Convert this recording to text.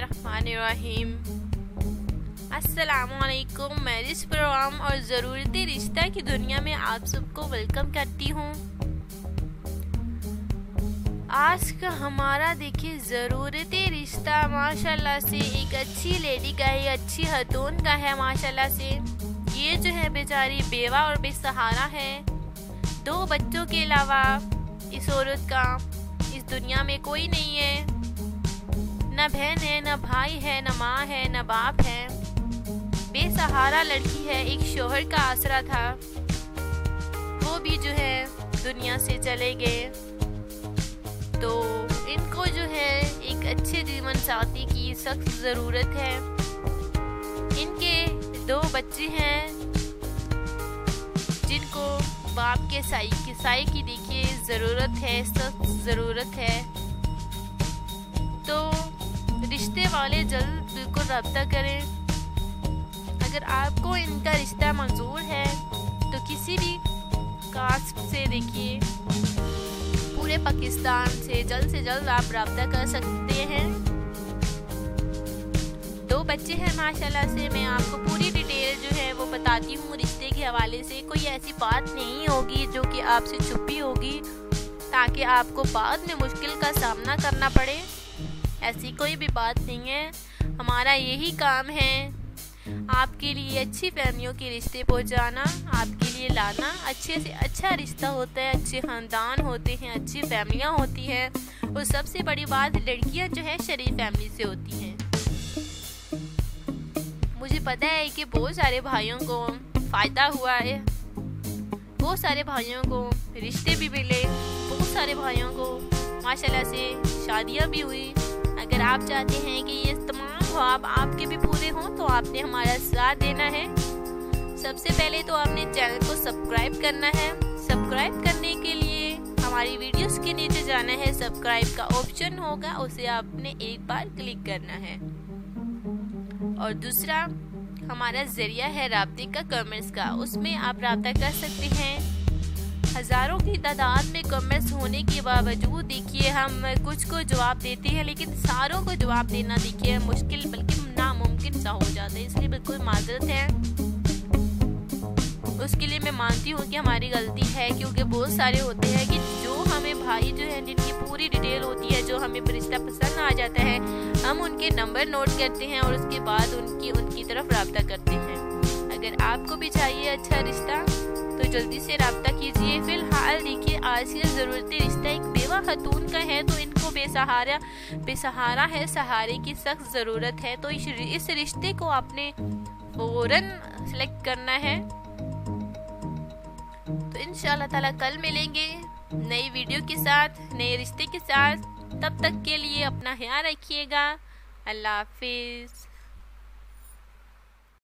बिस्मिल्लाहिर्रहमानिर्रहीम। अस्सलामुअलैकुम। मैं इस प्रोग्राम और ज़रूरती रिश्ता की दुनिया में आप सबको वेलकम करती हूँ। आज का हमारा देखिए ज़रूरती रिश्ता माशाल्लाह से एक अच्छी लेडी का है, अच्छी खतून का है माशाल्लाह से। ये जो है बेचारी बेवा और बेसहारा है। 2 बच्चों के अलावा इस औरत का इस दुनिया में कोई नहीं है। न बहन है, न भाई है, न माँ है, न बाप है। बेसहारा लड़की है। एक शोहर का आसरा था, वो भी जो है दुनिया से चले गए। तो इनको जो है एक अच्छे जीवन साथी की सख्त ज़रूरत है। इनके 2 बच्चे हैं जिनको बाप के साई की देखिए ज़रूरत है, सख्त ज़रूरत है। तो रिश्ते वाले जल्द बिल्कुल रब्ता करें। अगर आपको इनका रिश्ता मंजूर है तो किसी भी कास्ट से देखिए पूरे पाकिस्तान से जल्द आप रब्ता कर सकते हैं। 2 बच्चे हैं माशाल्लाह से। मैं आपको पूरी डिटेल जो है वो बताती हूँ रिश्ते के हवाले से। कोई ऐसी बात नहीं होगी जो कि आपसे छुपी होगी ताकि आपको बाद में मुश्किल का सामना करना पड़े। ऐसी कोई भी बात नहीं है। हमारा यही काम है आपके लिए अच्छी फैमिलियों के रिश्ते पहुंचाना, आपके लिए लाना। अच्छे से अच्छा रिश्ता होता है, अच्छे ख़ानदान होते हैं, अच्छी फैमिलियां होती हैं। और सबसे बड़ी बात, लड़कियां जो है शरीफ फैमिली से होती हैं। मुझे पता है कि बहुत सारे भाइयों को फ़ायदा हुआ है, बहुत सारे भाइयों को रिश्ते भी मिले, बहुत सारे भाइयों को माशाल्लाह से शादियां भी हुई। अगर आप चाहते हैं कि ये तमाम ख्वाब आपके भी पूरे हों तो आपने हमारा साथ देना है। सबसे पहले तो आपने चैनल को सब्सक्राइब करना है। सब्सक्राइब करने के लिए हमारी वीडियोस के नीचे जाना है, सब्सक्राइब का ऑप्शन होगा, उसे आपने एक बार क्लिक करना है। और दूसरा हमारा जरिया है राब्ते का, कमेंट्स का। उसमें आप राब्ता कर सकते हैं। हज़ारों की तादाद में कमेंट्स होने के बावजूद देखिए हम कुछ को जवाब देते हैं, लेकिन सारों को जवाब देना देखिए मुश्किल बल्कि नामुमकिन सा हो जाता है। इसलिए बिल्कुल माजरत है। उसके लिए मैं मानती हूँ कि हमारी गलती है, क्योंकि बहुत सारे होते हैं कि जो हमें भाई जो है जिनकी पूरी डिटेल होती है, जो हमें रिश्ता पसंद आ जाता है, हम उनके नंबर नोट करते हैं और उसके बाद उनकी तरफ रब्ता करते हैं। अगर आपको भी चाहिए अच्छा रिश्ता तो जल्दी से रब्ता कीजिए। फिलहाल देखिए आज ये ज़रूरती रिश्ता एक बेवा खतून का है, तो इनको बेसहारा है, सहारे की सख्त ज़रूरत है। तो इस रिश्ते को आपने फौरन सेलेक्ट करना है। तो इंशाल्लाह ताला कल मिलेंगे नई वीडियो के साथ, नए रिश्ते के साथ। तब तक के लिए अपना ख्याल रखिएगा। अल्लाह हाफिज़।